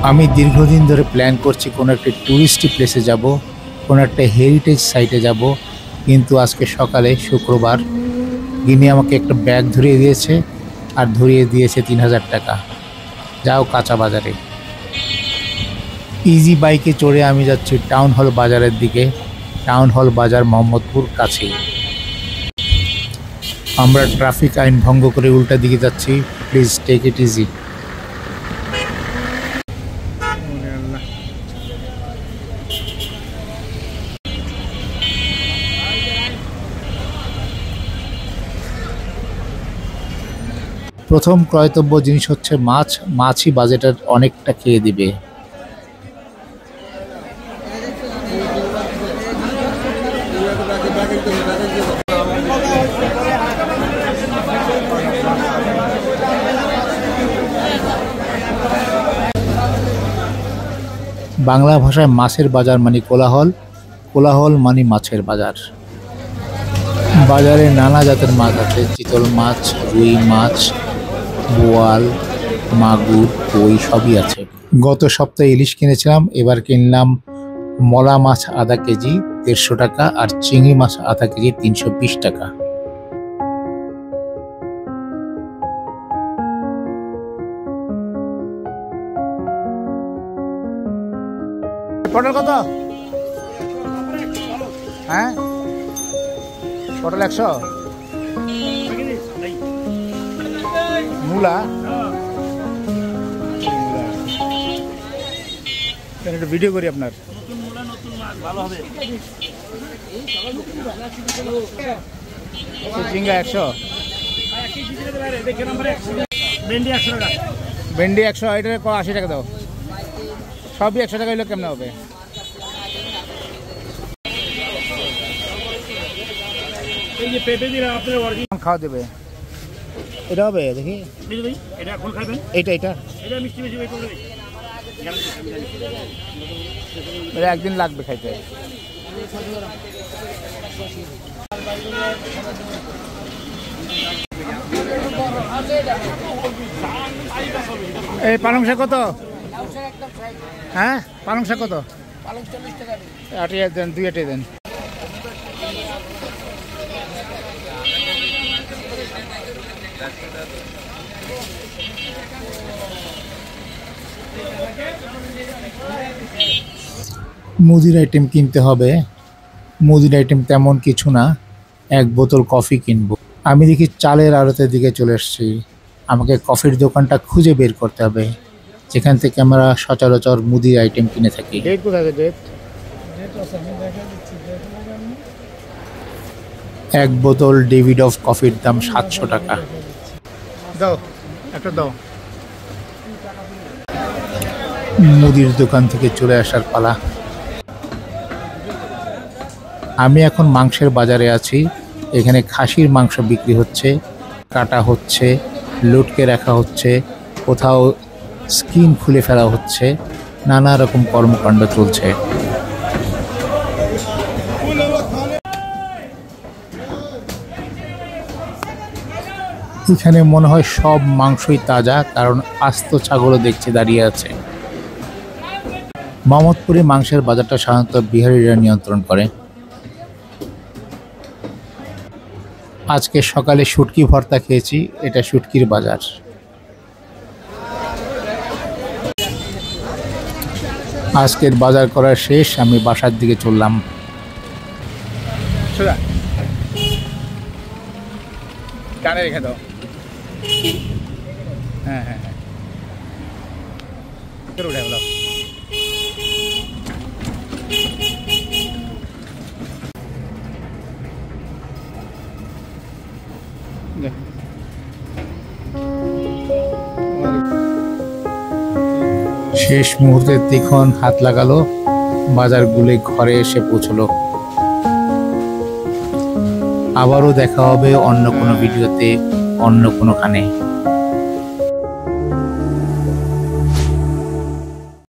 আমি দীর্ঘদিন ধরে প্ল্যান করছি কোনো একটা ট্যুরিস্ট প্লেসে যাব, কোনো একটা হেরিটেজ সাইটে যাব, কিন্তু আজকে সকালে শুক্রবার গিনি আমাকে একটা ব্যাগ ধরিয়ে দিয়েছে আর ধরিয়ে দিয়েছে 3000 টাকা। যাও কাঁচা বাজারে। ইজি বাইকে চড়ে আমি যাচ্ছি টাউন হল বাজারের দিকে। টাউন হল বাজার মোহাম্মদপুর কাছেই। আমরা ট্রাফিক আইন ভঙ্গ করে উল্টা দিকে যাচ্ছি। Please take it easy. প্রথম ক্রয়তব্য জিনিস হচ্ছে মাছ। মাছই বাজেটের অনেকটা খেয়ে দিবে। বাংলা ভাষায় মাছের বাজার মানে কোলাহল, কোলাহল মানে মাছের বাজার। বাজারে নানা জাতের মাছ আছে, চিতল মাছ, রুই মাছ, বোয়াল, মাগুর, কই সবই আছে। গত সপ্তাহে ইলিশ কিনেছিলাম, এবার কিনলাম মলা মাছ আধা কেজি 150 টাকা আর চিংড়ি মাছ আধা কেজি 320 টাকা। পটল কত? হ্যাঁ পটল 100। মূলা একটা ভিডিও করি আপনার। ঝিঙ্গা 100, ভেন্ডি 100, এটা 80 টাকা দাও। সবই 100 টাকা হইলে কেমন হবে? খাওয়া দেবে এটা হবে দেখি। এইটা একদিন লাগবে খাইতে। এই পালং শাক কত? হ্যাঁ পালং শাক কত? 8 দেন, 2 8 দেন। মুদির আইটেম কিনতে হবে। মুদির আইটেম তেমন কিছু না, 1 বোতল কফি কিনবো। আমি দেখি চালের আড়তের দিকে চলে এসেছি। আমাকে কফির দোকানটা খুঁজে বের করতে হবে যেখান থেকে আমরা সচরাচর মুদির আইটেম কিনে থাকি। 1 বোতল ডেভিড অফ কফির দাম 700 টাকা। দাও একটা দাও। মুদির দোকান থেকে চলে আসার পালা। আমি এখন মাংসের বাজারে আছি। এখানে খাসির মাংস বিক্রি হচ্ছে, কাটা হচ্ছে, লটকে রাখা হচ্ছে, কোথাও স্কিন খুলে ফেলা হচ্ছে, নানা রকম কর্মকাণ্ড চলছে। এখানে মনে হয় সব মাংসই তাজা, কারণ আস্ত ছাগলও দেখছে দাঁড়িয়ে আছে। মোহাম্মদপুরে মাংসের বাজারটা সাধারণত বিহারিরা নিয়ন্ত্রণ করে। আজকে সকালে শুটকি ভর্তা খেয়েছি, এটা শুটকির বাজার। আজকের বাজার করা শেষ, আমি বাসার দিকে চললাম। কানে রেখে দাও। হ্যাঁ হ্যাঁ হ্যাঁ উঠে গেল। শেষ মুহূর্তে দেখুন হাত লাগালো, বাজার গুলে ঘরে এসে পৌঁছলো। আবারও দেখা হবে অন্য কোনো ভিডিওতে, অন্য কোনোখানে।